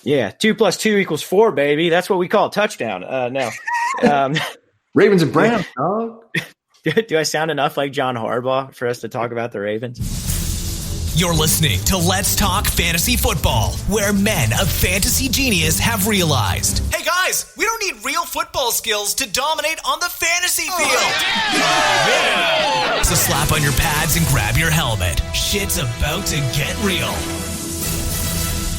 Yeah, 2 + 2 = 4, baby. That's what we call a touchdown. No. Ravens and Browns, dog. Do I sound enough like John Harbaugh for us to talk about the Ravens? You're listening to Let's Talk Fantasy Football, where men of fantasy genius have realized, hey guys, we don't need real football skills to dominate on the fantasy field. Yeah. So slap on your pads and grab your helmet. Shit's about to get real.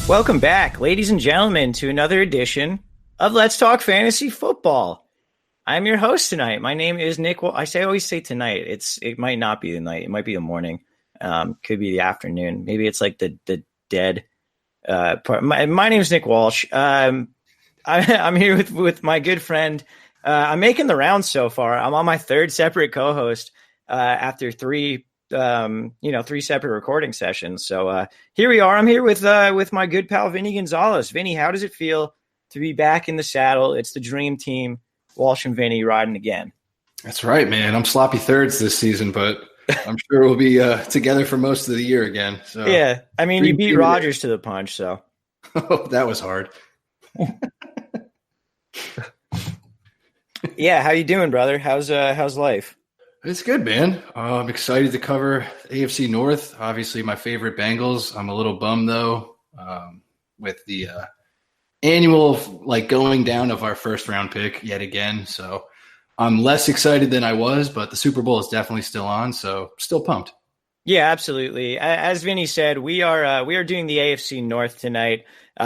Welcome back, ladies and gentlemen, to another edition of Let's Talk Fantasy Football. I'm your host tonight. My name is Nick. I always say tonight. It might not be the night. It might be the morning. Could be the afternoon. Maybe it's like the dead part. My name is Nick Walsh. I'm here with my good friend. I'm making the rounds so far. I'm on my third separate co-host after three separate recording sessions. So here we are. I'm here with my good pal Vinny Gonzalez. Vinny, how does it feel to be back in the saddle? It's the dream team, Walsh and Vinny riding again. That's right, man. I'm sloppy thirds this season, but I'm sure we'll be together for most of the year again. So yeah, I mean, you beat Rodgers to the punch, so. Oh, that was hard. Yeah, how you doing, brother? How's life? It's good, man. I'm excited to cover AFC North. Obviously, my favorite Bengals. I'm a little bummed, though, with the annual going down of our first-round pick yet again. So I'm less excited than I was, but the Super Bowl is definitely still on, so still pumped. Yeah, absolutely. As Vinny said, we are doing the AFC North tonight.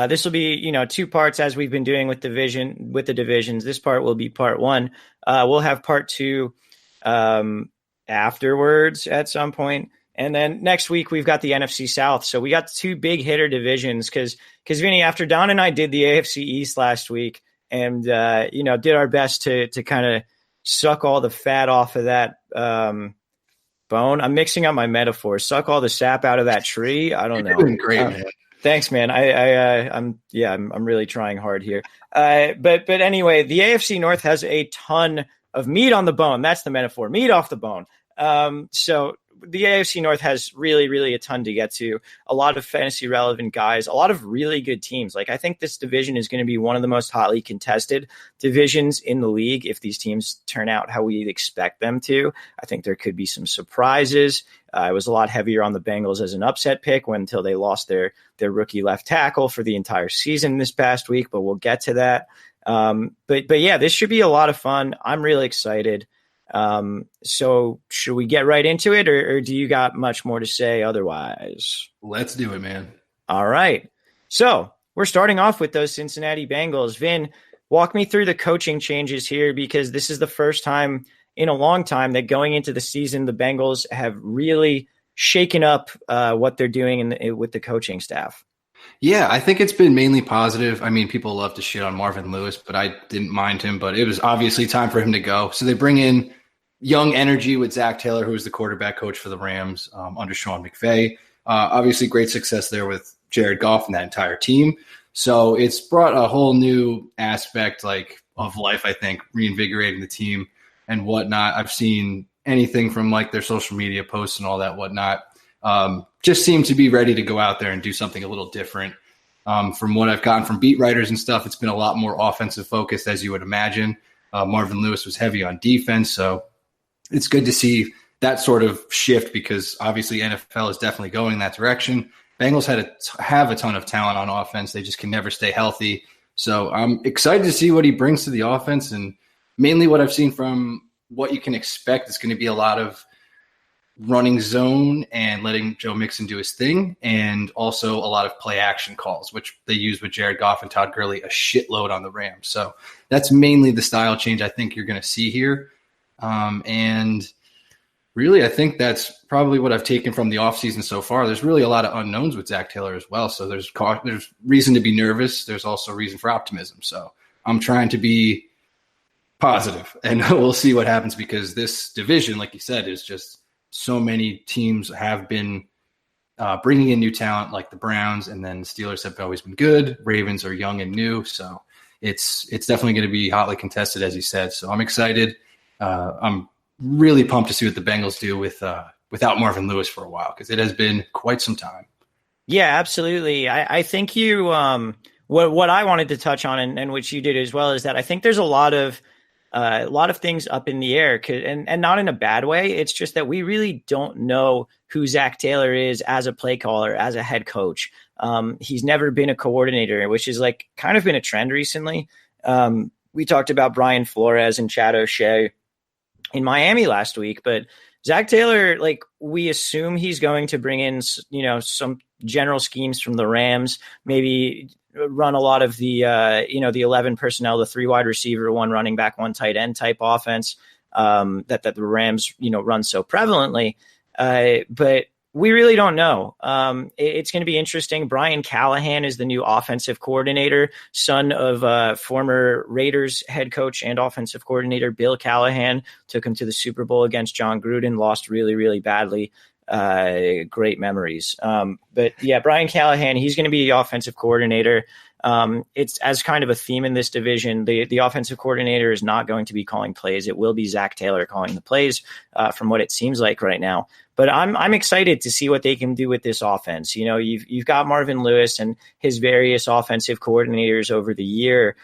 This will be, two parts as we've been doing with the divisions. This part will be part one. We'll have part two afterwards at some point. And then next week we've got the NFC South. So we got two big hitter divisions because Vinny, after Don and I did the AFC East last week and, did our best to kind of suck all the fat off of that bone. I'm mixing up my metaphors. Suck all the sap out of that tree. I don't know. You're doing great, man. Thanks, man. I'm really trying hard here. But anyway, the AFC North has a ton of meat on the bone. That's the metaphor. Meat off the bone. So the AFC North has really, really a ton to get to. A lot of fantasy relevant guys, a lot of really good teams. I think this division is going to be one of the most hotly contested divisions in the league if these teams turn out how we'd expect them to. I think there could be some surprises. I was a lot heavier on the Bengals as an upset pick until they lost their rookie left tackle for the entire season this past week, but we'll get to that. But yeah, this should be a lot of fun. I'm really excited. So should we get right into it or do you got much more to say otherwise? Let's do it, man. All right. So we're starting off with those Cincinnati Bengals. Vin, walk me through the coaching changes here because this is the first time in a long time that going into the season, the Bengals have really shaken up what they're doing with the coaching staff. Yeah, I think it's been mainly positive. I mean, people love to shit on Marvin Lewis, but I didn't mind him. But it was obviously time for him to go. So they bring in young energy with Zach Taylor, who was the quarterback coach for the Rams under Sean McVay. Obviously, great success there with Jared Goff and that entire team. So it's brought a whole new aspect of life, I think, reinvigorating the team and whatnot. I've seen anything from their social media posts and all that whatnot. Just seem to be ready to go out there and do something a little different. From what I've gotten from beat writers and stuff, it's been a lot more offensive focused, as you would imagine. Marvin Lewis was heavy on defense, so it's good to see that sort of shift because obviously NFL is definitely going in that direction. Bengals have a ton of talent on offense. They just can never stay healthy. So I'm excited to see what he brings to the offense, and mainly what I've seen from what you can expect is going to be a lot of running zone and letting Joe Mixon do his thing, and also a lot of play action calls, which they use with Jared Goff and Todd Gurley a shitload on the Rams. So that's mainly the style change I think you're going to see here. And really, I think that's probably what I've taken from the offseason so far. There's really a lot of unknowns with Zach Taylor as well. So there's reason to be nervous. There's also reason for optimism. So I'm trying to be positive, and we'll see what happens because this division, like you said, is just so many teams have been bringing in new talent like the Browns, and then the Steelers have always been good. Ravens are young and new. So it's definitely going to be hotly contested, as you said. So I'm excited. I'm really pumped to see what the Bengals do without Marvin Lewis for a while because it has been quite some time. Yeah, absolutely. I think you what I wanted to touch on, and which you did as well, is that I think there's a lot of things up in the air, and not in a bad way. It's just that we really don't know who Zach Taylor is as a play caller, as a head coach. He's never been a coordinator, which is like kind of been a trend recently. We talked about Brian Flores and Chad O'Shea in Miami last week, but Zach Taylor, like, we assume he's going to bring in, some general schemes from the Rams, maybe run a lot of the 11 personnel, the 3 wide receiver, 1 running back, 1 tight end type offense that the Rams, run so prevalently. But we really don't know. It's going to be interesting. Brian Callahan is the new offensive coordinator, son of former Raiders head coach and offensive coordinator Bill Callahan. Took him to the Super Bowl against John Gruden, lost really, really badly. Great memories. But yeah, Brian Callahan, he's going to be the offensive coordinator. It's as kind of a theme in this division. The offensive coordinator is not going to be calling plays. It will be Zach Taylor calling the plays, from what it seems like right now. But I'm excited to see what they can do with this offense. You've got Marvin Lewis and his various offensive coordinators over the year.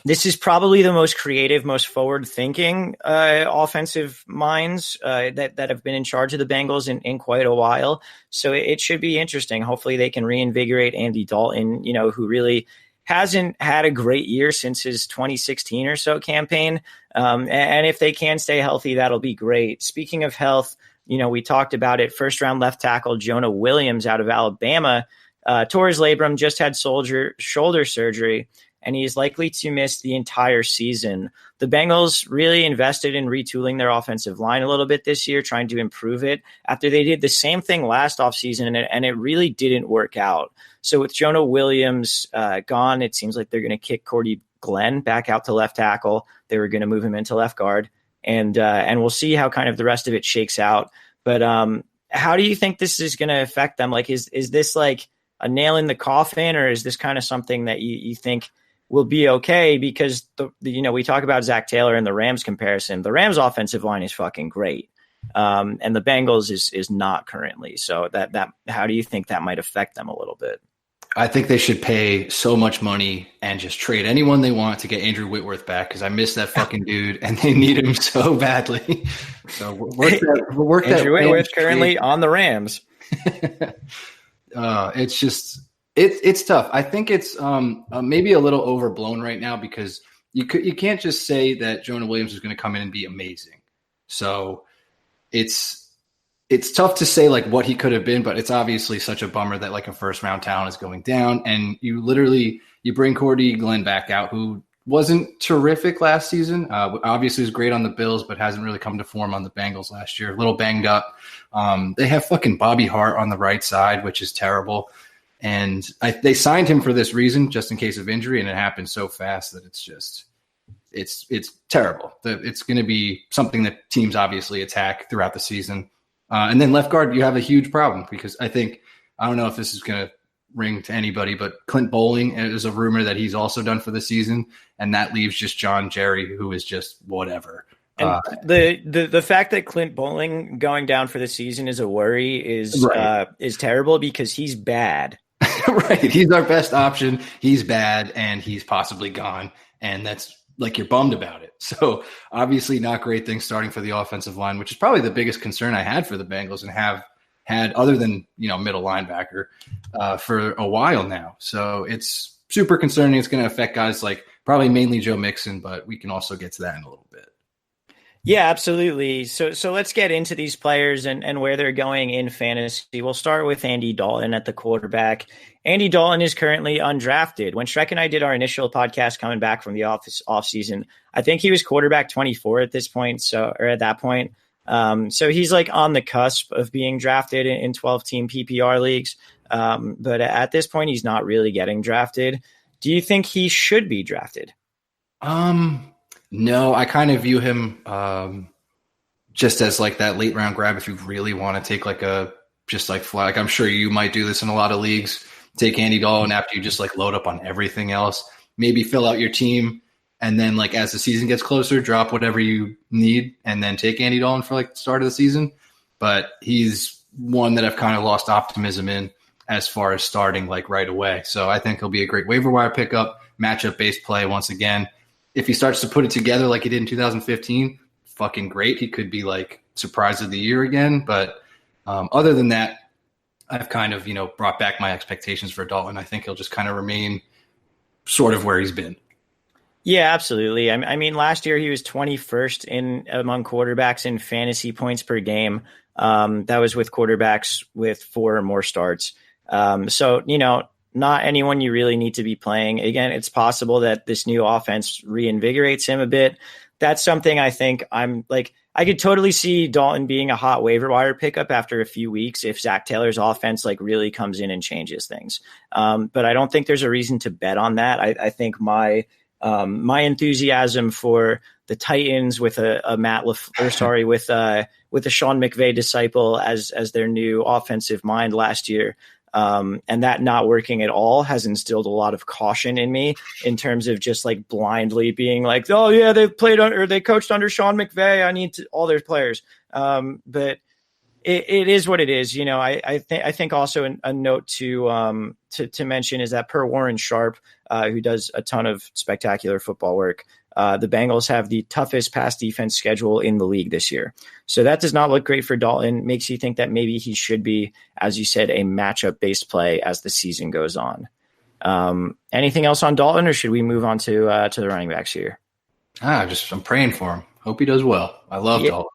This is probably the most creative, most forward-thinking offensive minds that have been in charge of the Bengals in quite a while. So it should be interesting. Hopefully they can reinvigorate Andy Dalton, who really hasn't had a great year since his 2016 or so campaign. And if they can stay healthy, that'll be great. Speaking of health, we talked about it. First-round left tackle Jonah Williams out of Alabama tore his labrum, just had shoulder surgery, and he's likely to miss the entire season. The Bengals really invested in retooling their offensive line a little bit this year, trying to improve it after they did the same thing last offseason, and it really didn't work out. So with Jonah Williams gone, it seems like they're going to kick Cordy Glenn back out to left tackle. They were going to move him into left guard, and we'll see how kind of the rest of it shakes out. But how do you think this is going to affect them? Like, is this like a nail in the coffin, or is this kind of something that you think will be okay? Because we talk about Zach Taylor and the Rams comparison. The Rams offensive line is fucking great. And the Bengals is not currently. So that how do you think that might affect them a little bit? I think they should pay so much money and just trade anyone they want to get Andrew Whitworth back, because I miss that fucking dude and they need him so badly. So we'll work that. Andrew Whitworth currently on the Rams. It's just it's tough. I think it's maybe a little overblown right now, because you can't just say that Jonah Williams is going to come in and be amazing. So it's tough to say like what he could have been, but it's obviously such a bummer that like a first round talent is going down. And you bring Cordy Glenn back out, who wasn't terrific last season. Obviously was great on the Bills, but hasn't really come to form on the Bengals last year. A little banged up. They have fucking Bobby Hart on the right side, which is terrible. And they signed him for this reason, just in case of injury. And it happened so fast that it's terrible. It's going to be something that teams obviously attack throughout the season. And then left guard, you have a huge problem, because I don't know if this is going to ring to anybody, but Clint Bowling is a rumor that he's also done for the season. And that leaves just John Jerry, who is just whatever. And the fact that Clint Bowling going down for the season is a worry is terrible, because he's bad. Right. He's our best option. He's bad, and he's possibly gone. And that's like, you're bummed about it. So obviously not great things starting for the offensive line, which is probably the biggest concern I had for the Bengals and have had, other than, middle linebacker, for a while now. So it's super concerning. It's going to affect guys like probably mainly Joe Mixon, but we can also get to that in a little bit. Yeah, absolutely. So let's get into these players and where they're going in fantasy. We'll start with Andy Dalton at the quarterback. Andy Dalton is currently undrafted. When Shrek and I did our initial podcast coming back from the off season, I think he was quarterback 24 at this point. So he's like on the cusp of being drafted in 12-team PPR leagues. But at this point, he's not really getting drafted. Do you think he should be drafted? No, I kind of view him just as like that late round grab if you really want to take like a just like flag. I'm sure you might do this in a lot of leagues. Take Andy Dalton after you just like load up on everything else. Maybe fill out your team, and then like as the season gets closer, drop whatever you need, and then take Andy Dalton for like the start of the season. But he's one that I've kind of lost optimism in as far as starting like right away. So I think he'll be a great waiver wire pickup, matchup-based play once again. If he starts to put it together like he did in 2015, fucking great. He could be like surprise of the year again. But other than that, I've kind of, brought back my expectations for Dalton. I think he'll just kind of remain sort of where he's been. Yeah, absolutely. I mean, last year he was 21st among quarterbacks in fantasy points per game. That was with quarterbacks with 4 or more starts. So, not anyone you really need to be playing. Again, it's possible that this new offense reinvigorates him a bit. That's something I think I could totally see Dalton being a hot waiver wire pickup after a few weeks if Zach Taylor's offense really comes in and changes things. But I don't think there's a reason to bet on that. I think my enthusiasm for the Titans with with a Sean McVay disciple as their new offensive mind last year, and that not working at all has instilled a lot of caution in me in terms of just blindly being like, oh yeah, they coached under Sean McVay, I need all their players. But it is what it is. I think also a note to mention is that per Warren Sharp, who does a ton of spectacular football work, the Bengals have the toughest pass defense schedule in the league this year. So that does not look great for Dalton. Makes you think that maybe he should be, as you said, a matchup-based play as the season goes on. Anything else on Dalton, or should we move on to the running backs here? I'm praying for him. Hope he does well. I love Dalton.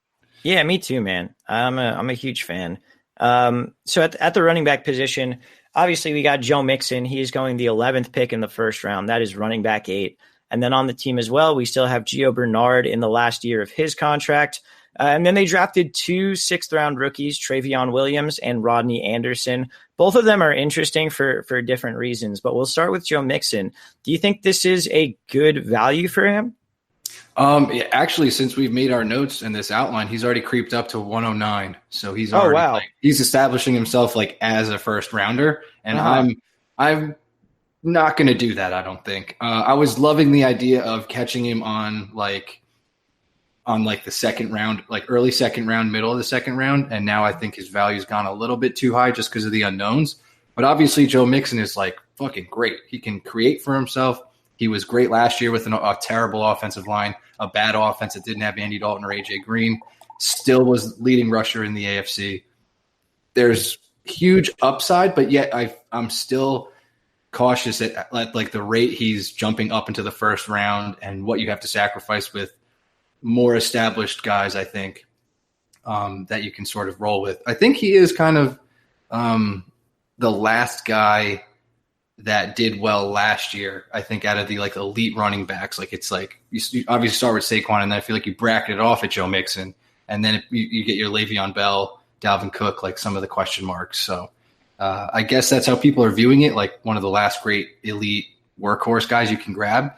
Yeah, me too, man. I'm a huge fan. So at the running back position, obviously we got Joe Mixon. He is going the 11th pick in the first round. That is running back 8. And then on the team as well, we still have Gio Bernard in the last year of his contract. And then they drafted 2 6th-round rookies, Travion Williams and Rodney Anderson. Both of them are interesting for different reasons, but we'll start with Joe Mixon. Do you think this is a good value for him? Actually, since we've made our notes in this outline, he's already creeped up to 109. So he's already he's establishing himself as a first rounder. And I'm not going to do that, I don't think. I was loving the idea of catching him on the second round, early second round, middle of the second round. And now I think his value's gone a little bit too high just because of the unknowns. But obviously Joe Mixon is fucking great. He can create for himself. He was great last year with a terrible offensive line, a bad offense that didn't have Andy Dalton or AJ Green, still was leading rusher in the AFC. There's huge upside, but yet I'm still cautious at the rate he's jumping up into the first round and what you have to sacrifice with more established guys, I think, that you can sort of roll with. I think he is kind of the last guy that did well last year, I think, out of the elite running backs. You obviously start with Saquon, and then I feel like you bracket it off at Joe Mixon, and then you get your Le'Veon Bell, Dalvin Cook, some of the question marks. So I guess that's how people are viewing it, one of the last great elite workhorse guys you can grab.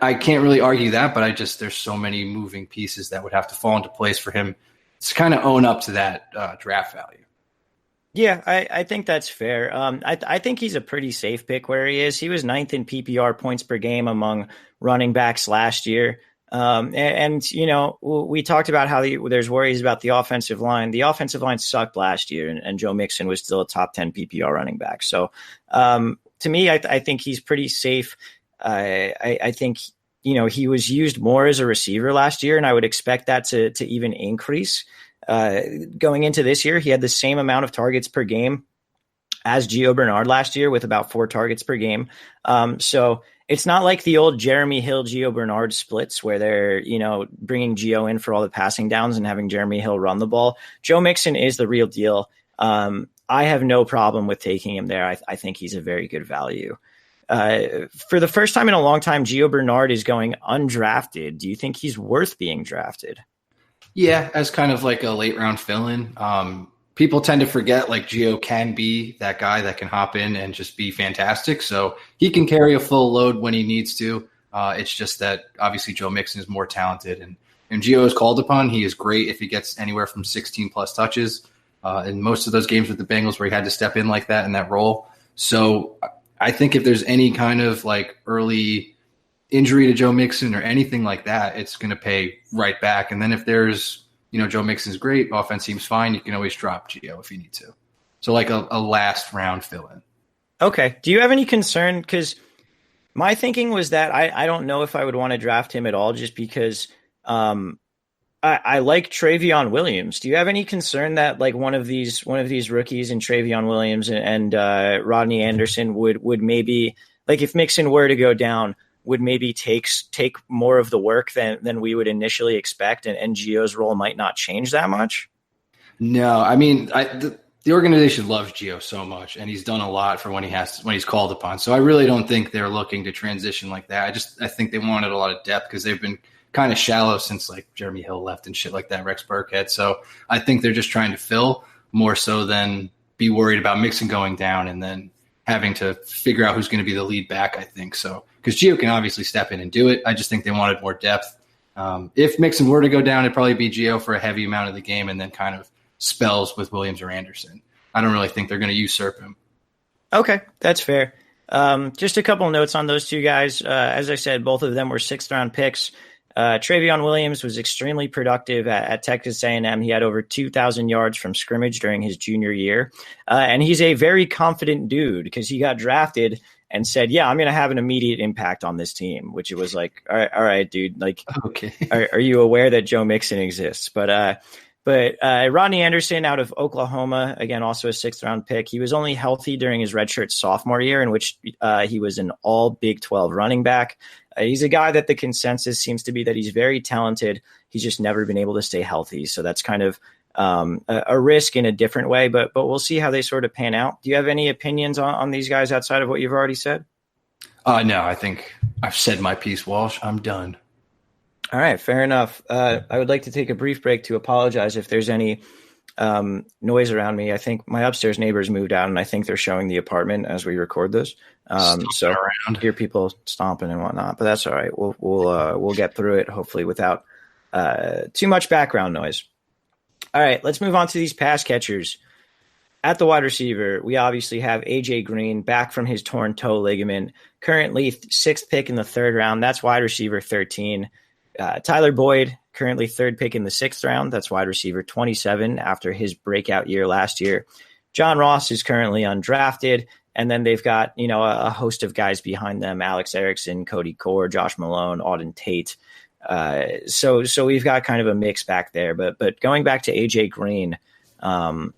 I can't really argue that, but there's so many moving pieces that would have to fall into place for him to kind of own up to that draft value. Yeah, I think that's fair. I think he's a pretty safe pick where he is. He was 9th in PPR points per game among running backs last year. We talked about how there's worries about the offensive line. The offensive line sucked last year, and Joe Mixon was still a top 10 PPR running back. So to me, I think he's pretty safe. I think, he was used more as a receiver last year, and I would expect that to even increase. Going into this year, he had the same amount of targets per game as Gio Bernard last year with about 4 targets per game. So it's not like the old Jeremy Hill, Gio Bernard splits where they're, bringing Gio in for all the passing downs and having Jeremy Hill run the ball. Joe Mixon is the real deal. I have no problem with taking him there. I think he's a very good value. For the first time in a long time, Gio Bernard is going undrafted. Do you think he's worth being drafted? Yeah, as kind of a late round fill-in. People tend to forget Gio can be that guy that can hop in and just be fantastic. So he can carry a full load when he needs to. It's just that obviously Joe Mixon is more talented, and Gio is called upon. He is great if he gets anywhere from 16 plus touches in most of those games with the Bengals where he had to step in like that in that role. So I think if there's any kind of early injury to Joe Mixon or anything like that, it's going to pay right back. And then if there's, Joe Mixon's great, offense seems fine, you can always drop Gio if you need to. So like a last round fill-in. Okay. Do you have any concern? Because my thinking was that I don't know if I would want to draft him at all, just because I like Travion Williams. Do you have any concern that like one of these rookies in Travion Williams and Rodney Anderson would maybe, like, if Mixon were to go down, would maybe take more of the work than we would initially expect, and Gio's role might not change that much? No, I mean, the organization loves Gio so much, and he's done a lot for when he's called upon. So I really don't think they're looking to transition like that. I think they wanted a lot of depth because they've been kind of shallow since like Jeremy Hill left and shit like that, Rex Burkhead. So I think they're just trying to fill more so than be worried about Mixon going down and then having to figure out who's going to be the lead back, I think. So because Gio can obviously step in and do it. I just think they wanted more depth. If Mixon were to go down, it'd probably be Gio for a heavy amount of the game and then kind of spells with Williams or Anderson. I don't really think they're going to usurp him. Okay, that's fair. Just a couple notes on those two guys. As I said, both of them were 6th-round picks. Travion Williams was extremely productive at Texas A&M. He had over 2,000 yards from scrimmage during his junior year. And he's a very confident dude because he got drafted and said, yeah, I'm going to have an immediate impact on this team, which it was like, all right, dude, like, okay. Are you aware that Joe Mixon exists? But Rodney Anderson out of Oklahoma, again, also a 6th-round pick. He was only healthy during his redshirt sophomore year, in which he was an all Big 12 running back. He's a guy that the consensus seems to be that he's very talented. He's just never been able to stay healthy. So that's kind of a risk in a different way, but we'll see how they sort of pan out. Do you have any opinions on these guys outside of what you've already said? No, I think I've said my piece, Walsh. I'm done. All right, fair enough. I would like to take a brief break to apologize if there's any noise around me. I think my upstairs neighbors moved out, and I think they're showing the apartment as we record this. So I hear people stomping and whatnot, but that's all right. We'll get through it, hopefully without too much background noise. All right, let's move on to these pass catchers. At the wide receiver, we obviously have A.J. Green back from his torn toe ligament, currently 6th pick in the 3rd round. That's wide receiver 13. Tyler Boyd, currently 3rd pick in the 6th round. That's wide receiver 27 after his breakout year last year. John Ross is currently undrafted. And then they've got, a host of guys behind them: Alex Erickson, Cody Core, Josh Malone, Auden Tate. So we've got kind of a mix back there. But going back to A.J. Green,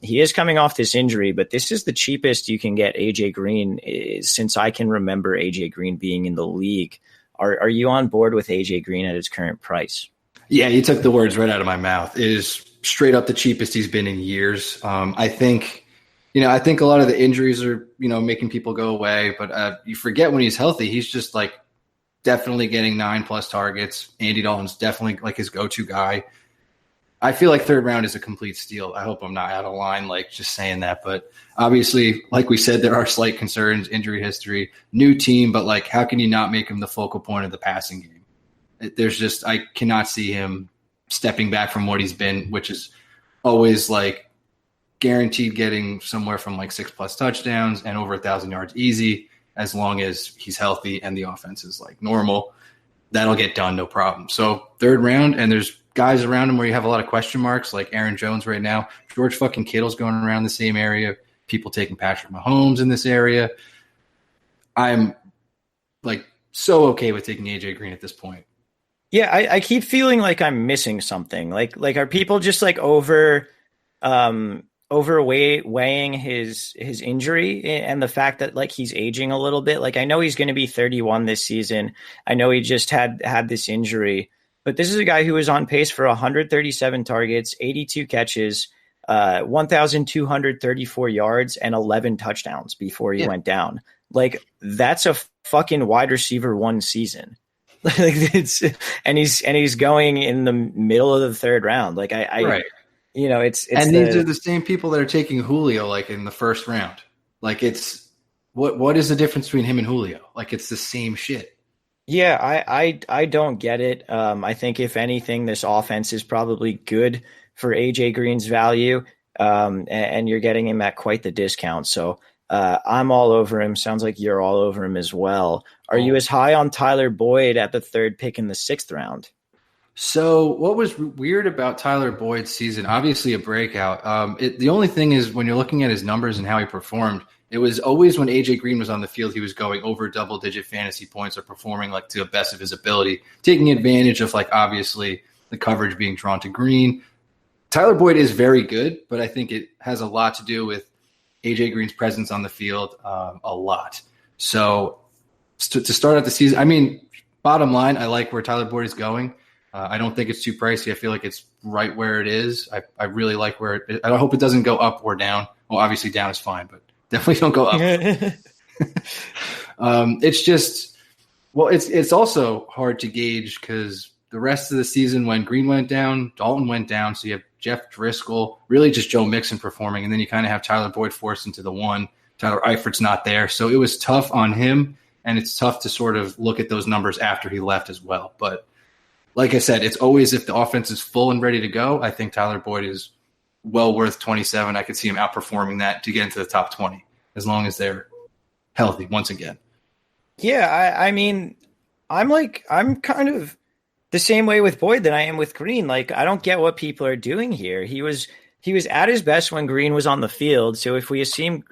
he is coming off this injury, but this is the cheapest you can get A.J. Green since I can remember A.J. Green being in the league. Are you on board with A.J. Green at his current price? Yeah, you took the words right out of my mouth. It is straight up the cheapest he's been in years. I think a lot of the injuries are, making people go away, but you forget when he's healthy, he's just like definitely getting 9+ targets. Andy Dalton's definitely like his go-to guy. I feel like 3rd round is a complete steal. I hope I'm not out of line, like just saying that. But obviously, like we said, there are slight concerns, injury history, new team, but like, how can you not make him the focal point of the passing game? I cannot see him stepping back from what he's been, which is always like guaranteed getting somewhere from like 6+ touchdowns and over 1,000 yards easy, as long as he's healthy and the offense is like normal. That'll get done, no problem. So 3rd round, and there's guys around him where you have a lot of question marks, like Aaron Jones right now. George fucking Kittle's going around the same area. People taking Patrick Mahomes in this area. I'm like so okay with taking A.J. Green at this point. Yeah, I keep feeling like I'm missing something. Like are people just like overweighing his injury and the fact that like he's aging a little bit? Like, I know he's going to be 31 this season. I know he just had this injury, but this is a guy who was on pace for 137 targets, 82 catches, 1,234 yards, and 11 touchdowns before he went down. Like, that's a fucking wide receiver 1 season. Like, and he's going in the middle of the 3rd round. Like right. It's these are the same people that are taking Julio like in the 1st round. Like, it's what is the difference between him and Julio? Like, it's the same shit. Yeah, I don't get it. I think if anything, this offense is probably good for AJ Green's value, and you're getting him at quite the discount. So I'm all over him. Sounds like you're all over him as well. Are you as high on Tyler Boyd at the 3rd pick in the 6th round? So what was weird about Tyler Boyd's season? Obviously a breakout. The only thing is when you're looking at his numbers and how he performed, it was always when AJ Green was on the field, he was going over double-digit fantasy points or performing like to the best of his ability, taking advantage of like obviously the coverage being drawn to Green. Tyler Boyd is very good, but I think it has a lot to do with AJ Green's presence on the field, a lot. So to start out the season, I mean, bottom line, I like where Tyler Boyd is going. I don't think it's too pricey. I feel like it's right where it is. I really like where it is. I hope it doesn't go up or down. Well, obviously down is fine, but definitely don't go up. It's just, well, it's also hard to gauge because the rest of the season when Green went down, Dalton went down. So you have Jeff Driscoll, really just Joe Mixon performing. And then you kind of have Tyler Boyd forced into the one. Tyler Eifert's not there. So it was tough on him. And it's tough to sort of look at those numbers after he left as well. But like I said, it's always if the offense is full and ready to go, I think Tyler Boyd is well worth 27. I could see him outperforming that to get into the top 20 as long as they're healthy once again. Yeah, I mean, I'm kind of the same way with Boyd that I am with Green. Like, I don't get what people are doing here. He was at his best when Green was on the field. So if we assume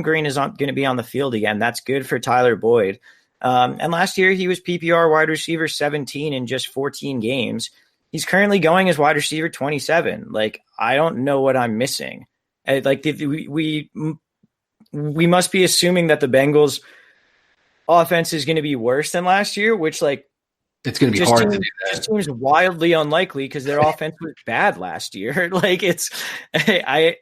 Green is going to be on the field again, that's good for Tyler Boyd. And last year he was PPR wide receiver 17 in just 14 games. He's currently going as wide receiver 27. Like, I don't know what I'm missing. Like, we must be assuming that the Bengals offense is going to be worse than last year, which like it's going to be hard to do that. Just seems wildly unlikely because their offense was bad last year. Like it's, I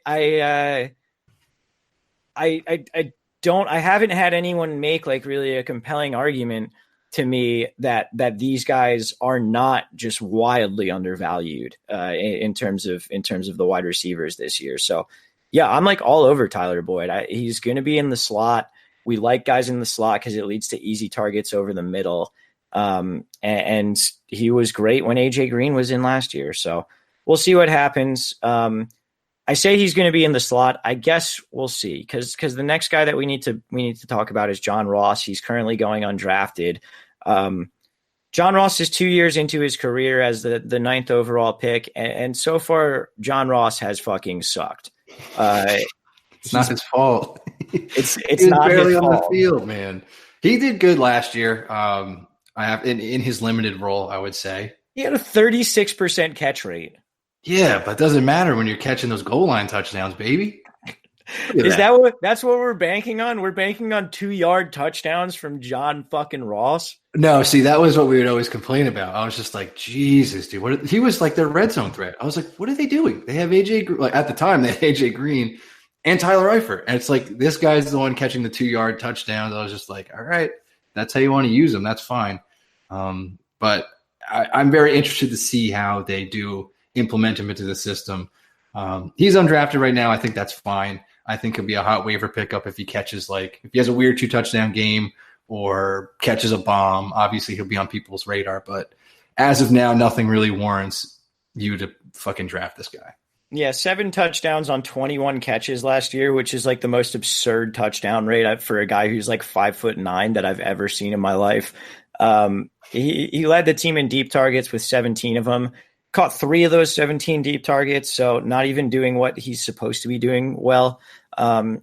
haven't had anyone make like really a compelling argument to me that these guys are not just wildly undervalued in terms of the wide receivers this year. So yeah, I'm like all over Tyler Boyd. He's going to be in the slot. We like guys in the slot because it leads to easy targets over the middle. And he was great when AJ Green was in last year. So we'll see what happens. I say he's going to be in the slot. I guess we'll see because the next guy that we need to talk about is John Ross. He's currently going undrafted. John Ross is 2 years into his career as the 9th overall pick. And so far, John Ross has fucking sucked. It's not his fault. It's not barely his on fault. The field, man. He did good last year. I have in his limited role, I would say. He had a 36% catch rate. Yeah, but it doesn't matter when you're catching those goal line touchdowns, baby. That's what we're banking on? We're banking on 2-yard touchdowns from John fucking Ross? No, see, that was what we would always complain about. I was just like, Jesus, dude. He was like their red zone threat. I was like, what are they doing? They have AJ, like at the time, they had AJ Green and Tyler Eifert. And it's like, this guy's the one catching the 2-yard touchdowns. I was just like, all right, that's how you want to use them. That's fine. But I'm very interested to see how they do implement him into the system. He's undrafted right now. I think that's fine. I think he'll be a hot waiver pickup if he catches if he has a weird 2-touchdown game or catches a bomb. Obviously, he'll be on people's radar. But as of now, nothing really warrants you to fucking draft this guy. Yeah, 7 touchdowns on 21 catches last year, which is like the most absurd touchdown rate for a guy who's like 5'9" that I've ever seen in my life. He led the team in deep targets with 17 of them. Caught 3 of those 17 deep targets, so not even doing what he's supposed to be doing well,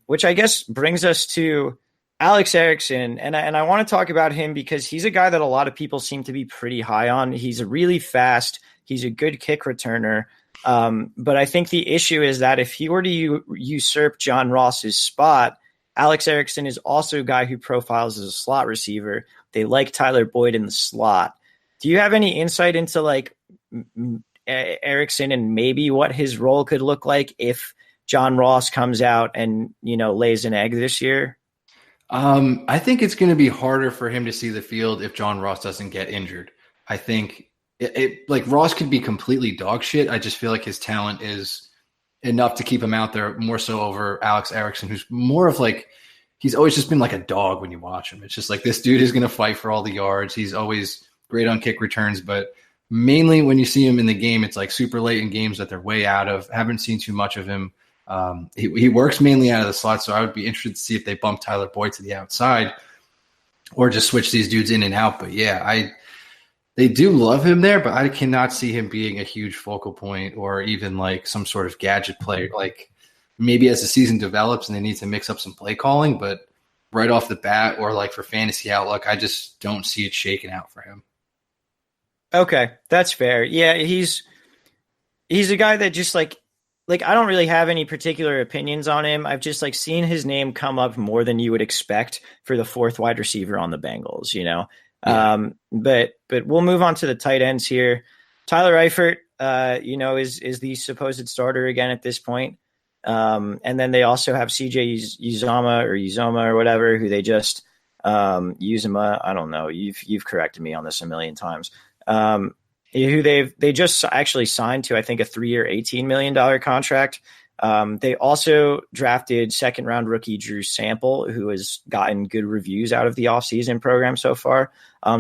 which I guess brings us to Alex Erickson. And I want to talk about him because he's a guy that a lot of people seem to be pretty high on. He's really fast. He's a good kick returner. But I think the issue is that if he were to usurp John Ross's spot, Alex Erickson is also a guy who profiles as a slot receiver. They like Tyler Boyd in the slot. Do you have any insight into like Erickson and maybe what his role could look like if John Ross comes out and, lays an egg this year? I think it's going to be harder for him to see the field if John Ross doesn't get injured. I think like Ross could be completely dog shit. I just feel like his talent is enough to keep him out there more so over Alex Erickson, who's more of like, he's always just been like a dog when you watch him. It's just like this dude is going to fight for all the yards. He's always great on kick returns, but mainly when you see him in the game, it's like super late in games that they're way out of. Haven't seen too much of him. He works mainly out of the slot, so I would be interested to see if they bump Tyler Boyd to the outside or just switch these dudes in and out. But yeah, they do love him there, but I cannot see him being a huge focal point or even like some sort of gadget player. Like maybe as the season develops and they need to mix up some play calling, but right off the bat or like for fantasy outlook, I just don't see it shaking out for him. Okay, that's fair. Yeah, he's a guy that just like I don't really have any particular opinions on him. I've just like seen his name come up more than you would expect for the fourth wide receiver on the Bengals, you know. Yeah. But we'll move on to the tight ends here. Tyler Eifert, is the supposed starter again at this point. And then they also have CJ Uzomah or whatever, who they just Uzomah. I don't know. You've corrected me on this a million times. Who they just actually signed to, I think, a 3-year, $18 million contract. They also drafted second-round rookie Drew Sample, who has gotten good reviews out of the offseason program so far.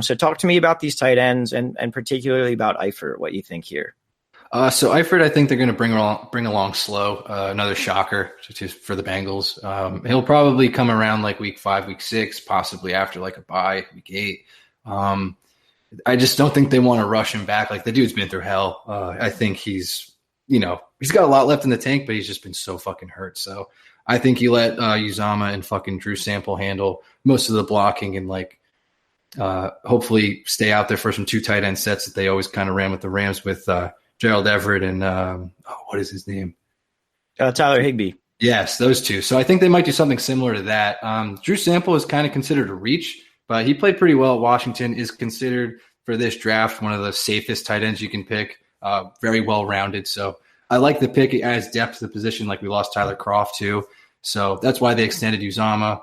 So talk to me about these tight ends and particularly about Eifert, what you think here. So Eifert, I think they're going to bring along slow, another shocker for the Bengals. He'll probably come around like week 5, week 6, possibly after like a bye, week 8. I just don't think they want to rush him back. Like the dude's been through hell. I think he's got a lot left in the tank, but he's just been so fucking hurt. So I think you let Uzomah and fucking Drew Sample handle most of the blocking and like hopefully stay out there for some 2 tight end sets that they always kind of ran with the Rams with Gerald Everett and what is his name? Tyler Higbee. Yes, those 2. So I think they might do something similar to that. Drew Sample is kind of considered a reach, but he played pretty well at Washington, is considered for this draft one of the safest tight ends you can pick, very well-rounded. So I like the pick. It adds depth to the position, like we lost Tyler Kroft too. So that's why they extended Uzomah,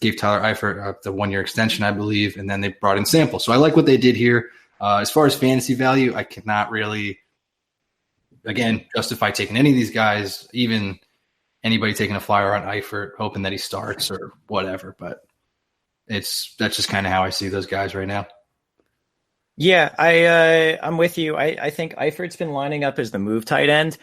gave Tyler Eifert the 1-year extension, I believe, and then they brought in Sample. So I like what they did here. As far as fantasy value, I cannot really, again, justify taking any of these guys, even anybody taking a flyer on Eifert, hoping that he starts or whatever. But that's just kind of how I see those guys right now. Yeah, I'm with you. I think Eifert's been lining up as the move tight end,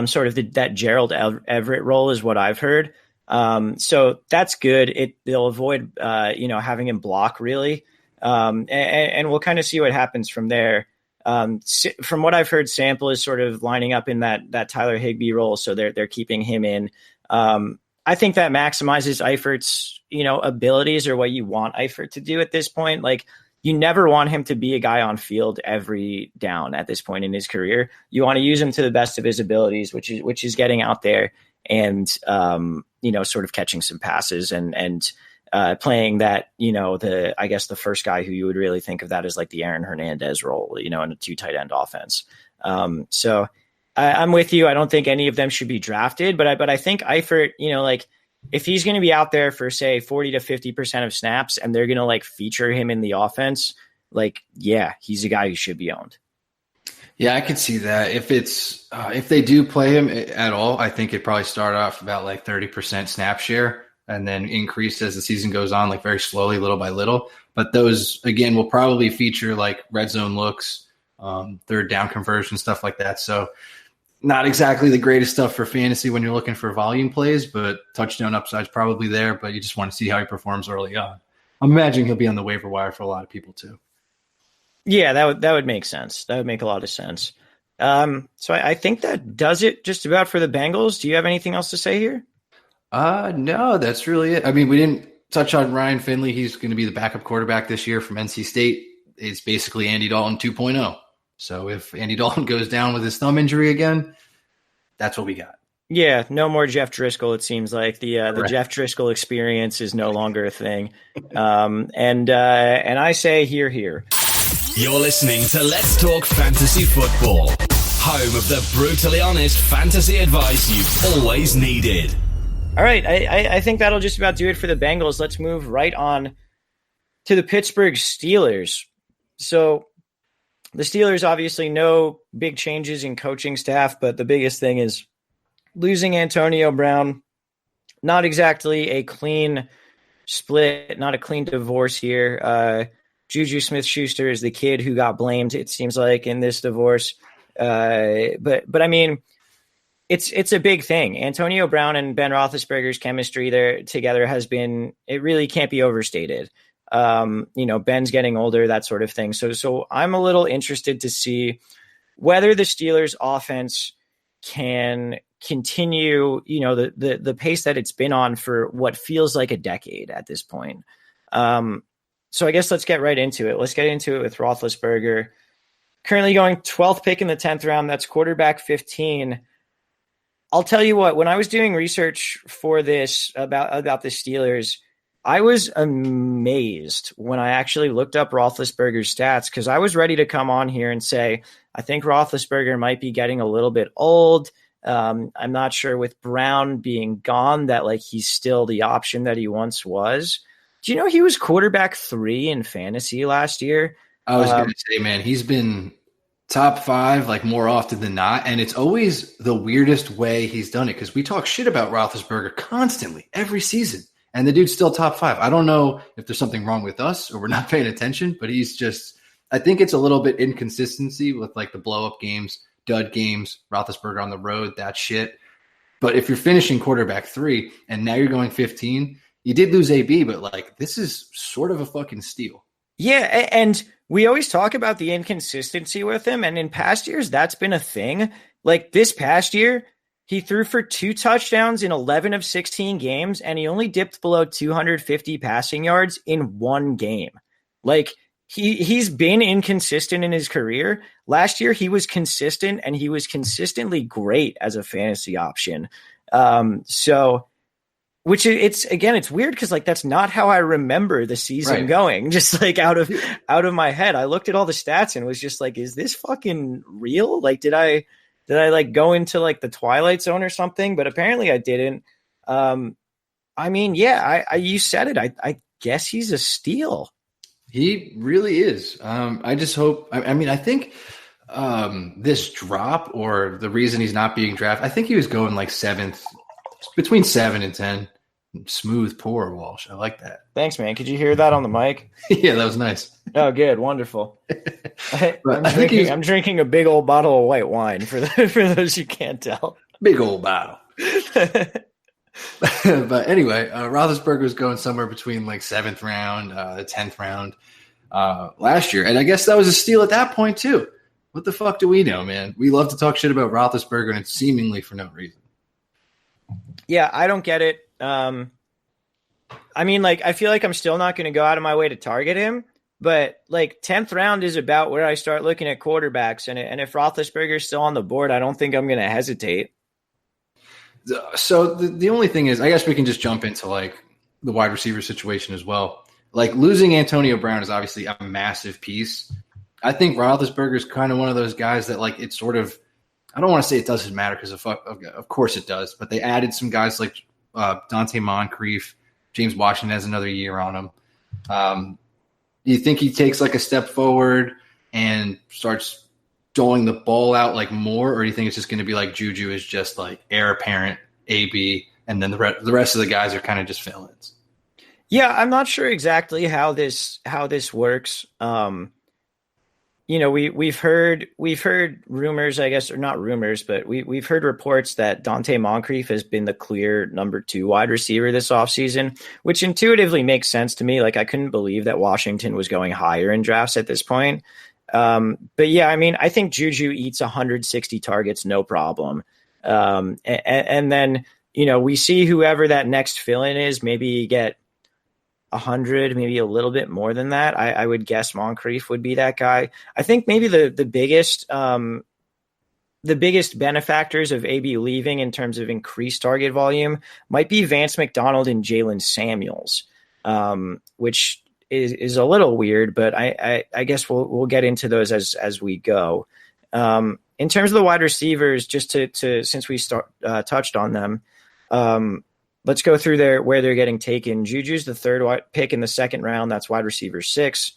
sort of that Gerald Everett role is what I've heard. So that's good. They'll avoid, having him block really. And we'll kind of see what happens from there. From what I've heard, Sample is sort of lining up in that Tyler Higbee role. So they're keeping him in. I think that maximizes Eifert's, abilities or what you want Eifert to do at this point. Like you never want him to be a guy on field every down at this point in his career. You want to use him to the best of his abilities, which is getting out there and, sort of catching some passes and playing that, the first guy who you would really think of that as like the Aaron Hernandez role, in a 2 tight end offense. So I'm with you. I don't think any of them should be drafted, but I think Eifert, if he's going to be out there for say 40 to 50% of snaps and they're going to like feature him in the offense, he's a guy who should be owned. Yeah, I could see that. If they do play him at all, I think it probably start off about like 30% snap share and then increase as the season goes on, like very slowly, little by little. But those, again, will probably feature like red zone looks, third down conversion, stuff like that. So not exactly the greatest stuff for fantasy when you're looking for volume plays, but touchdown upside's probably there, but you just want to see how he performs early on. I'm imagining he'll be on the waiver wire for a lot of people too. Yeah, that would make sense. That would make a lot of sense. So I think that does it just about for the Bengals. Do you have anything else to say here? No, that's really it. I mean, we didn't touch on Ryan Finley. He's going to be the backup quarterback this year from NC State. It's basically Andy Dalton 2.0. So if Andy Dalton goes down with his thumb injury again, that's what we got. Yeah, no more Jeff Driscoll. It seems like the Jeff Driscoll experience is no longer a thing. And I say here. You're listening to Let's Talk Fantasy Football, home of the brutally honest fantasy advice you've always needed. All right, I think that'll just about do it for the Bengals. Let's move right on to the Pittsburgh Steelers. So the Steelers, obviously no big changes in coaching staff, but the biggest thing is losing Antonio Brown. Not exactly a clean split, not a clean divorce here. Juju Smith-Schuster is the kid who got blamed, it seems like, in this divorce. But I mean, it's a big thing. Antonio Brown and Ben Roethlisberger's chemistry there together has been, it really can't be overstated. Ben's getting older, that sort of thing. So I'm a little interested to see whether the Steelers offense can continue, the pace that it's been on for what feels like a decade at this point. So I guess let's get right into it. Let's get into it with Roethlisberger. Currently going 12th pick in the 10th round. That's quarterback 15. I'll tell you what, when I was doing research for this about the Steelers, I was amazed when I actually looked up Roethlisberger's stats, because I was ready to come on here and say, I think Roethlisberger might be getting a little bit old. I'm not sure with Brown being gone that he's still the option that he once was. Do you know he was quarterback 3 in fantasy last year? I was going to say, man, he's been top 5 more often than not, and it's always the weirdest way he's done it, because we talk shit about Roethlisberger constantly every season, and the dude's still top 5. I don't know if there's something wrong with us or we're not paying attention, but he's just – I think it's a little bit inconsistency with the blow-up games, dud games, Roethlisberger on the road, that shit. But if you're finishing quarterback 3 and now you're going 15, you did lose AB, but this is sort of a fucking steal. Yeah, and we always talk about the inconsistency with him, and in past years, that's been a thing. This past year, he threw for 2 touchdowns in 11 of 16 games, and he only dipped below 250 passing yards in 1 game. He's been inconsistent in his career. Last year, he was consistent, and he was consistently great as a fantasy option. Which it's weird because that's not how I remember the season going. Just out of my head, I looked at all the stats and was just is this fucking real? Did I go into the Twilight Zone or something? But apparently I didn't. You said it. I guess he's a steal. He really is. I just hope. I think this drop, or the reason he's not being drafted, I think he was going 7th. Between 7 and 10. Smooth pour, Walsh. I like that. Thanks, man. Could you hear that on the mic? Yeah, that was nice. Oh, good. Wonderful. I'm drinking a big old bottle of white wine for those who can't tell. Big old bottle. But anyway, Roethlisberger was going somewhere between 7th round, the 10th round last year. And I guess that was a steal at that point, too. What the fuck do we know, man? We love to talk shit about Roethlisberger, and it's seemingly for no reason. Yeah, I don't get it. I feel like I'm still not going to go out of my way to target him, but 10th round is about where I start looking at quarterbacks, and if Roethlisberger's still on the board, I don't think I'm going to hesitate. So the only thing is, I guess we can just jump into the wide receiver situation as well. Losing Antonio Brown is obviously a massive piece. I think Roethlisberger is kind of one of those guys that it's sort of, I don't want to say it doesn't matter, because of course it does, but they added some guys like Dante Moncrief. James Washington has another year on him. Do you think he takes a step forward and starts doling the ball out more, or do you think it's just going to be Juju is just heir apparent, AB, and then the rest of the guys are kind of just fill-ins? Yeah, I'm not sure exactly how this works. We've heard rumors, I guess, or not rumors, but we've heard reports that Dante Moncrief has been the clear number 2 wide receiver this offseason, which intuitively makes sense to me. I couldn't believe that Washington was going higher in drafts at this point. But yeah, I think Juju eats 160 targets, no problem. And then, we see whoever that next fill-in is, maybe you get 100, maybe a little bit more than that. I would guess Moncrief would be that guy. I think maybe the biggest benefactors of AB leaving in terms of increased target volume might be Vance McDonald and Jalen Samuels, which is a little weird, but I guess we'll get into those as we go. In terms of the wide receivers, just to since we touched on them, let's go through where they're getting taken. Juju's the 3rd pick in the 2nd round. That's wide receiver 6.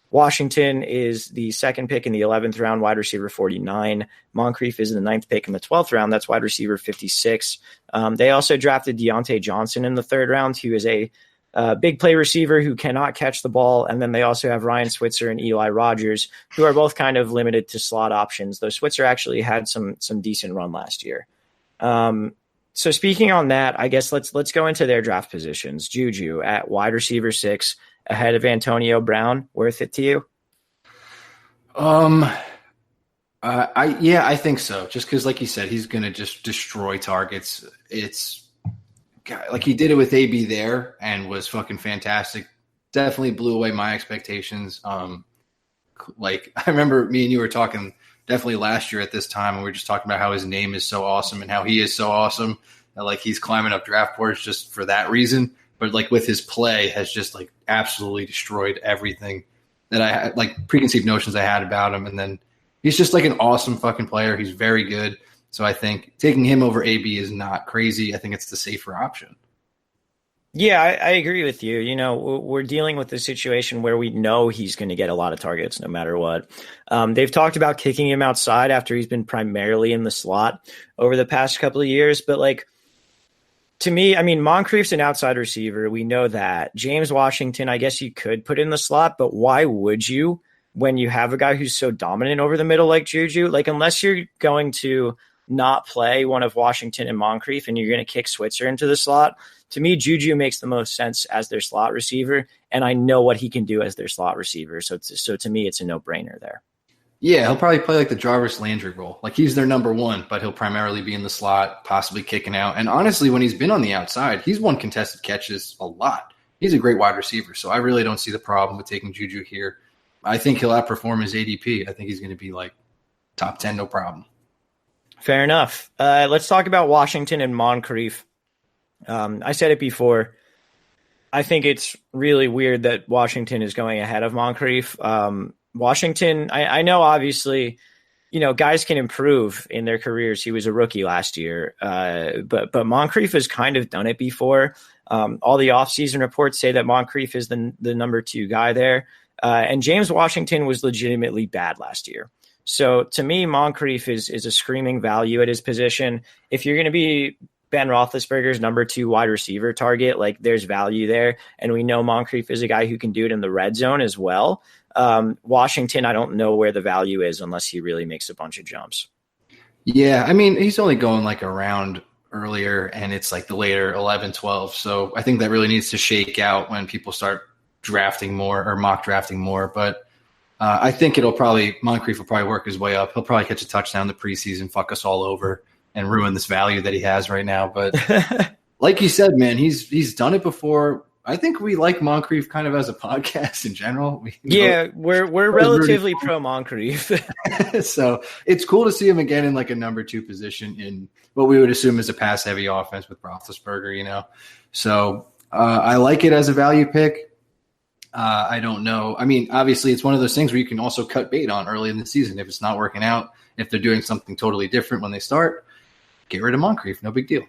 Washington is the 2nd pick in the 11th round, wide receiver 49. Moncrief is the 9th pick in the 12th round. That's wide receiver 56. They also drafted Deontay Johnson in the 3rd round, who is a big play receiver who cannot catch the ball. And then they also have Ryan Switzer and Eli Rogers, who are both kind of limited to slot options, though Switzer actually had some decent run last year. So speaking on that, I guess let's go into their draft positions. Juju at wide receiver 6, ahead of Antonio Brown worth it to you? I think so. Just because, like you said, he's going to just destroy targets. It's like he did it with AB there and was fucking fantastic. Definitely blew away my expectations. Like I remember me and you were talking definitely last year at this time, and we were just talking about how his name is so awesome and how he is so awesome. And like he's climbing up draft boards just for that reason. But like with his play has just like absolutely destroyed everything that I had, like preconceived notions I had about him. And then he's just like an awesome fucking player. He's very good. So I think taking him over AB is not crazy. I think it's the safer option. Yeah, I agree with you. You know, we're dealing with a situation where we know he's going to get a lot of targets no matter what. They've talked about kicking him outside after he's been primarily in the slot over the past couple of years. But like, to me, I mean, Moncrief's an outside receiver. We know that. James Washington, I guess you could put in the slot, but why would you when you have a guy who's so dominant over the middle like Juju? Like, unless you're going to not play one of Washington and Moncrief and you're going to kick Switzer into the slot, to me, Juju makes the most sense as their slot receiver, and I know what he can do as their slot receiver. So to me, it's a no-brainer there. Yeah, he'll probably play like the Jarvis Landry role. Like he's their number one, but he'll primarily be in the slot, possibly kicking out. And honestly, when he's been on the outside, he's won contested catches a lot. He's a great wide receiver, so I really don't see the problem with taking Juju here. I think he'll outperform his ADP. I think he's going to be like top 10, no problem. Fair enough. Let's talk about Washington and Moncrief. I said it before. I think it's really weird that Washington is going ahead of Moncrief. Washington, I know obviously, you know, guys can improve in their careers. He was a rookie last year, but Moncrief has kind of done it before. All the offseason reports say that Moncrief is the number 2 guy there. And James Washington was legitimately bad last year. So to me, Moncrief is a screaming value at his position. If you're going to be Ben Roethlisberger's number 2 wide receiver target, like there's value there. And we know Moncrief is a guy who can do it in the red zone as well. Washington, I don't know where the value is unless he really makes a bunch of jumps. Yeah, I mean, he's only going like a round earlier, and it's like the later 11, 12. So I think that really needs to shake out when people start drafting more or mock drafting more. But I think Moncrief will probably work his way up. He'll probably catch a touchdown in the preseason, fuck us all over, and ruin this value that he has right now. But like you said, man, he's done it before. I think we like Moncrief kind of as a podcast in general. We're relatively pro Moncrief. So it's cool to see him again in like a number 2 position in what we would assume is a pass heavy offense with Roethlisberger, you know? So I like it as a value pick. I don't know. I mean, obviously it's one of those things where you can also cut bait on early in the season. If it's not working out, if they're doing something totally different when they start, get rid of Moncrief. No big deal.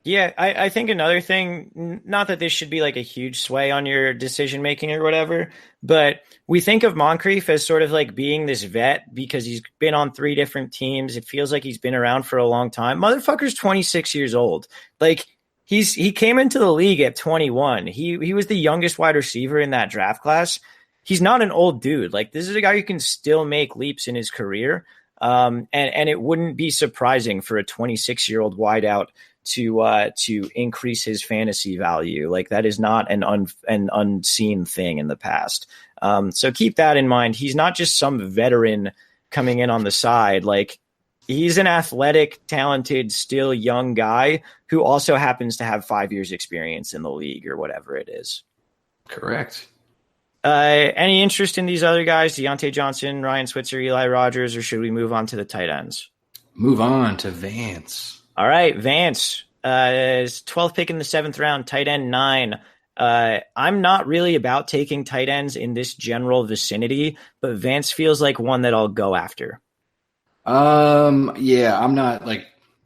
Yeah, I think another thing, not that this should be like a huge sway on your decision-making or whatever, but we think of Moncrief as sort of like being this vet because he's been on 3 different teams. It feels like he's been around for a long time. Motherfucker's 26 years old. Like he came into the league at 21. He was the youngest wide receiver in that draft class. He's not an old dude. Like this is a guy who can still make leaps in his career. And it wouldn't be surprising for a 26-year-old wideout to increase his fantasy value. Like that is not an unseen thing in the past. So keep that in mind. He's not just some veteran coming in on the side. Like he's an athletic, talented, still young guy who also happens to have 5 years experience in the league or whatever it is. Correct. Any interest in these other guys, Deontay Johnson, Ryan Switzer, Eli Rogers, or should we move on to the tight ends? Move on to Vance. All right, Vance is 12th pick in the 7th round, tight end 9. I'm not really about taking tight ends in this general vicinity, but Vance feels like one that I'll go after. Yeah,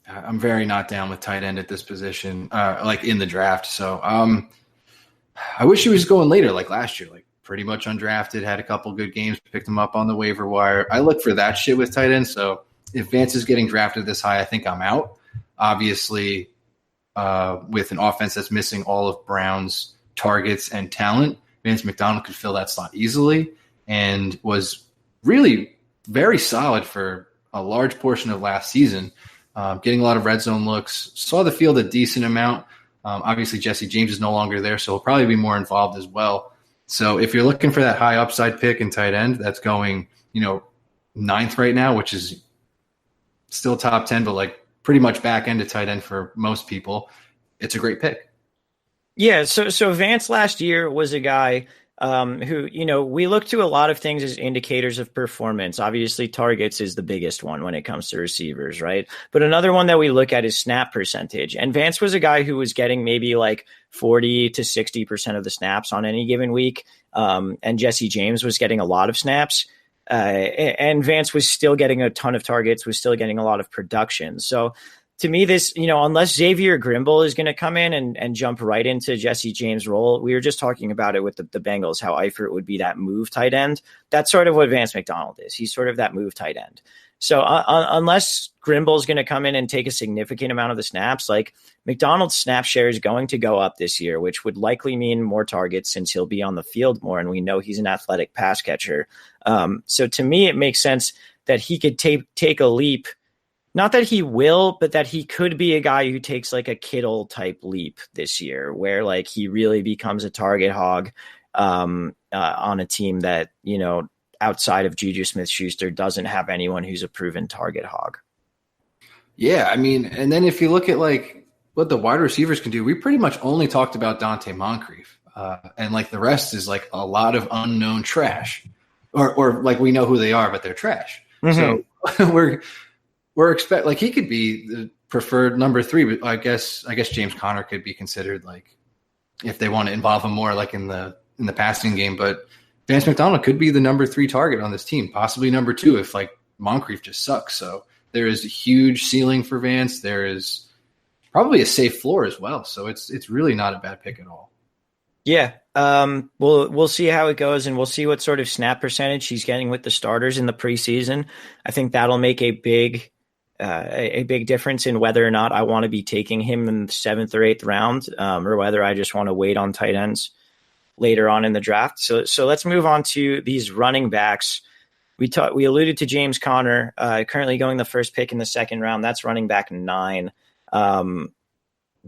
I'm very not down with tight end at this position, like in the draft. So, I wish he was going later, like last year, like pretty much undrafted, had a couple good games, picked him up on the waiver wire. I look for that shit with tight ends. So if Vance is getting drafted this high, I think I'm out. Obviously, with an offense that's missing all of Brown's targets and talent, Vance McDonald could fill that slot easily and was really very solid for a large portion of last season, getting a lot of red zone looks, saw the field a decent amount. Obviously, Jesse James is no longer there, so he'll probably be more involved as well. So if you're looking for that high upside pick in tight end, that's going, 9th right now, which is still top 10, but like pretty much back end of tight end for most people. It's a great pick. Yeah. So Vance last year was a guy who, we look to a lot of things as indicators of performance. Obviously, targets is the biggest one when it comes to receivers, right? But another one that we look at is snap percentage. And Vance was a guy who was getting maybe like 40 to 60% of the snaps on any given week. And Jesse James was getting a lot of snaps. And Vance was still getting a ton of targets, was still getting a lot of production. So to me, this, unless Xavier Grimble is going to come in and jump right into Jesse James' role, we were just talking about it with the Bengals, how Eifert would be that move tight end. That's sort of what Vance McDonald is. He's sort of that move tight end. So unless Grimble is going to come in and take a significant amount of the snaps, like McDonald's snap share is going to go up this year, which would likely mean more targets since he'll be on the field more. And we know he's an athletic pass catcher. So to me, it makes sense that he could take a leap. Not that he will, but that he could be a guy who takes like a Kittle type leap this year, where like he really becomes a target hog on a team that, outside of Juju Smith-Schuster doesn't have anyone who's a proven target hog. Yeah, I mean, and then if you look at like what the wide receivers can do, we pretty much only talked about Dante Moncrief, and like the rest is like a lot of unknown trash, or like we know who they are, but they're trash. Mm-hmm. So we're expect like he could be the preferred number 3, but I guess James Conner could be considered like if they want to involve him more like in the passing game. But Vance McDonald could be the number 3 target on this team, possibly number 2 if like Moncrief just sucks. So there is a huge ceiling for Vance. There is probably a safe floor as well. So it's really not a bad pick at all. Yeah. We'll see how it goes, and we'll see what sort of snap percentage he's getting with the starters in the preseason. I think that'll make a big difference in whether or not I want to be taking him in the 7th or 8th round, or whether I just want to wait on tight ends later on in the draft. So let's move on to these running backs. We alluded to James Conner, currently going the first pick in the 2nd round. That's running back 9.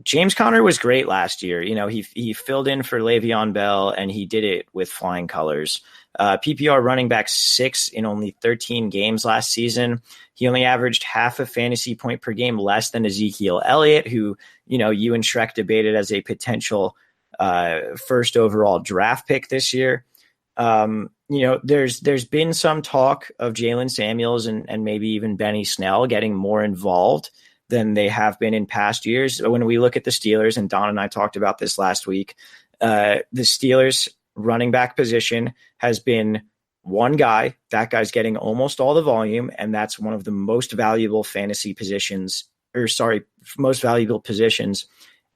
James Conner was great last year. He filled in for Le'Veon Bell, and he did it with flying colors. PPR running back 6 in only 13 games last season. He only averaged half a fantasy point per game less than Ezekiel Elliott, who, you and Shrek debated as a potential first overall draft pick this year. There's been some talk of Jalen Samuels and maybe even Benny Snell getting more involved than they have been in past years. When we look at the Steelers, and Don and I talked about this last week, the Steelers running back position has been one guy. That guy's getting almost all the volume, and that's one of the most valuable most valuable positions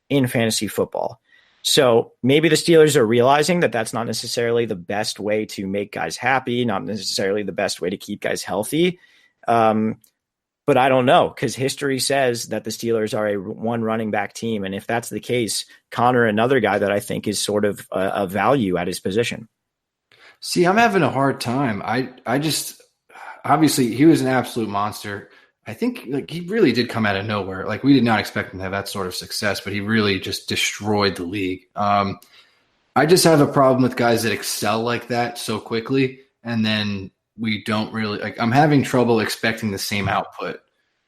in fantasy football. So maybe the Steelers are realizing that that's not necessarily the best way to make guys happy, not necessarily the best way to keep guys healthy. But I don't know, because history says that the Steelers are a one running back team. And if that's the case, Conner, another guy that I think is sort of a value at his position. See, I'm having a hard time. I just, obviously he was an absolute monster. I think like he really did come out of nowhere. Like we did not expect him to have that sort of success, but he really just destroyed the league. I just have a problem with guys that excel like that so quickly. And then we don't really like, I'm having trouble expecting the same output,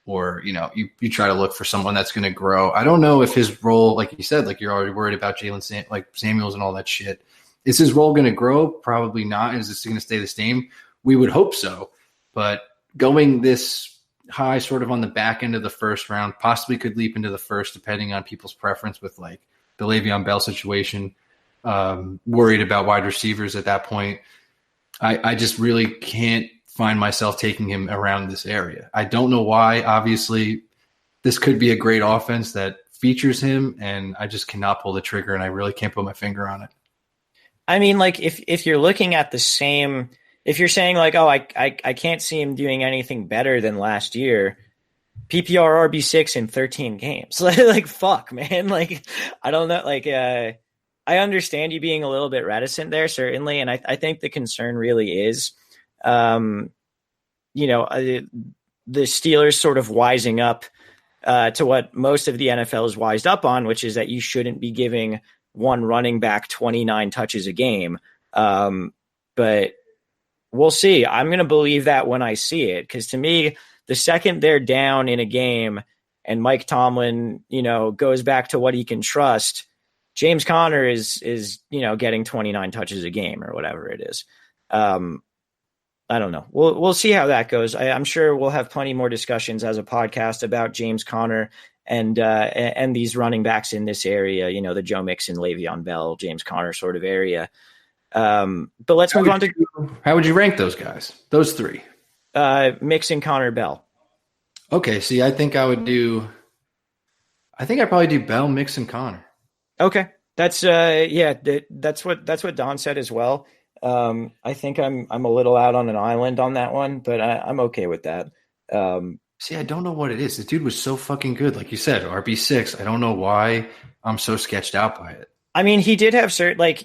or, you try to look for someone that's going to grow. I don't know if his role, like you said, like you're already worried about Samuels and all that shit. Is his role going to grow? Probably not. Is it going to stay the same? We would hope so, but going this high sort of on the back end of the 1st round, possibly could leap into the 1st, depending on people's preference with like the Le'Veon Bell situation, worried about wide receivers at that point. I just really can't find myself taking him around this area. I don't know why. Obviously, this could be a great offense that features him, and I just cannot pull the trigger, and I really can't put my finger on it. I mean, like if you're looking at the same, if you're saying like, oh, I can't see him doing anything better than last year, PPR RB6 in 13 games. Like fuck, man. Like I don't know. Like I understand you being a little bit reticent there, certainly. And I think the concern really is, the Steelers sort of wising up to what most of the NFL is wised up on, which is that you shouldn't be giving one running back 29 touches a game. But we'll see. I'm going to believe that when I see it, because to me, the second they're down in a game and Mike Tomlin, goes back to what he can trust, James Conner is getting 29 touches a game or whatever it is. I don't know. We'll see how that goes. I'm sure we'll have plenty more discussions as a podcast about James Conner and these running backs in this area, the Joe Mixon, Le'Veon Bell, James Conner sort of area. But let's move on to how would you rank those guys? Those three? Mixon, Conner, Bell. Okay. See, I think I'd probably do Bell, Mixon, Conner. Okay. That's that's what Don said as well. I think I'm a little out on an island on that one, but I'm okay with that. See, I don't know what it is. The dude was so fucking good. Like you said, RB6. I don't know why I'm so sketched out by it. I mean, he did have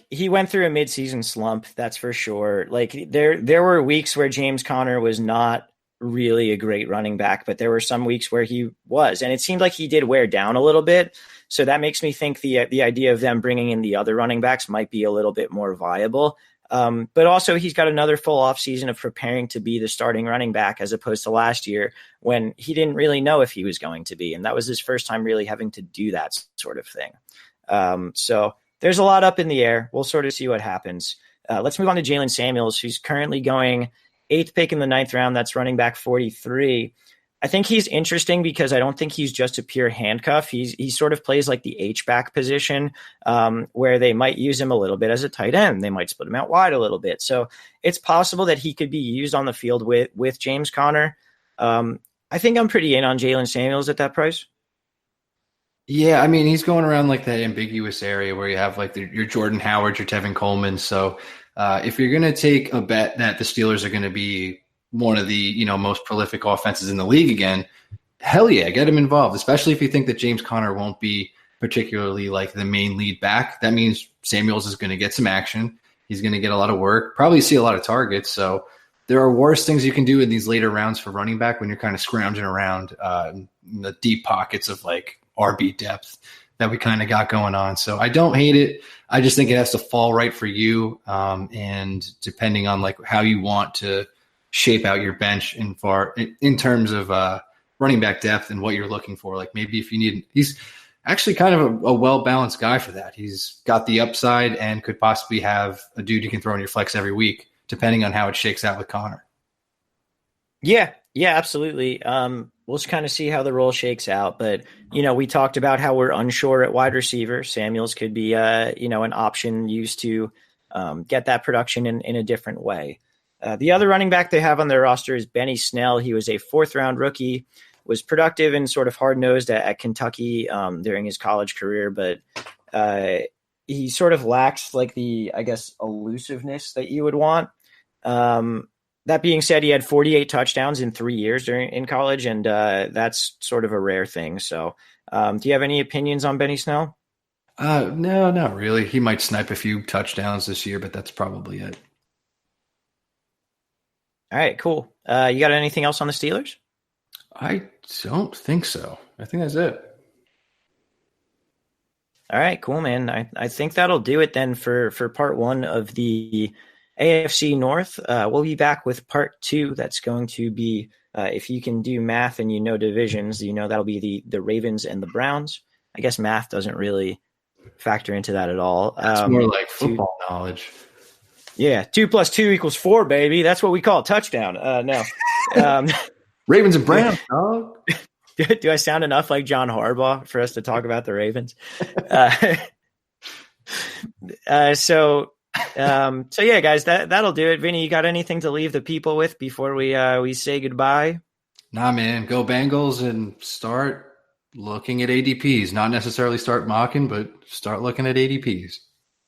he went through a midseason slump. That's for sure. Like there were weeks where James Conner was not really a great running back, but there were some weeks where he was, and it seemed like he did wear down a little bit. So that makes me think the idea of them bringing in the other running backs might be a little bit more viable. But also he's got another full off season of preparing to be the starting running back, as opposed to last year when he didn't really know if he was going to be. And that was his first time really having to do that sort of thing. So there's a lot up in the air. We'll sort of see what happens. Let's move on to Jalen Samuels, who's currently going 8th pick in the 9th round. That's running back 43. I think he's interesting because I don't think he's just a pure handcuff. He sort of plays like the H-back position, where they might use him a little bit as a tight end. They might split him out wide a little bit. So it's possible that he could be used on the field with James Conner. I think I'm pretty in on Jalen Samuels at that price. Yeah, I mean, he's going around like that ambiguous area where you have like your Jordan Howard, your Tevin Coleman. So if you're going to take a bet that the Steelers are going to be one of the most prolific offenses in the league again, hell yeah, get him involved, especially if you think that James Conner won't be particularly like the main lead back. That means Samuels is going to get some action. He's going to get a lot of work, probably see a lot of targets. So there are worse things you can do in these later rounds for running back when you're kind of scrounging around in the deep pockets of like RB depth that we kind of got going on. So I don't hate it. I just think it has to fall right for you. And depending on like how you want to shape out your bench in terms of running back depth and what you're looking for. Like maybe if you need, he's actually kind of a well-balanced guy for that. He's got the upside and could possibly have a dude you can throw in your flex every week, depending on how it shakes out with Conner. Yeah, absolutely. We'll just kind of see how the role shakes out. But, we talked about how we're unsure at wide receiver. Samuels could be, an option used to get that production in a different way. The other running back they have on their roster is Benny Snell. He was a 4th-round rookie, was productive and sort of hard-nosed at Kentucky during his college career, but he sort of lacks like the, I guess, elusiveness that you would want. That being said, he had 48 touchdowns in 3 years in college, and that's sort of a rare thing. So do you have any opinions on Benny Snell? No, not really. He might snipe a few touchdowns this year, but that's probably it. All right, cool. You got anything else on the Steelers? I don't think so. I think that's it. All right, cool, man. I think that'll do it then for part 1 of the AFC North. We'll be back with part 2. That's going to be, if you can do math and divisions, that'll be the Ravens and the Browns. I guess math doesn't really factor into that at all. It's more like football knowledge. Yeah, 2 + 2 = 4, baby. That's what we call a touchdown. No. Ravens and Browns, dog. Do I sound enough like John Harbaugh for us to talk about the Ravens? So yeah, guys, that'll do it. Vinny, you got anything to leave the people with before we say goodbye? Nah, man. Go Bengals and start looking at ADPs. Not necessarily start mocking, but start looking at ADPs.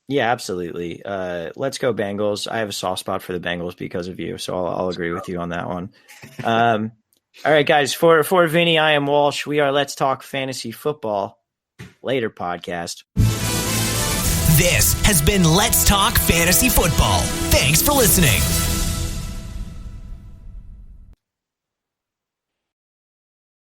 Yeah, absolutely. Let's go Bengals. I have a soft spot for the Bengals because of you, so I'll agree with you on that one. All right, guys, for Vinny, I am Walsh. We are Let's Talk Fantasy Football. Later, podcast. This has been Let's Talk Fantasy Football. Thanks for listening.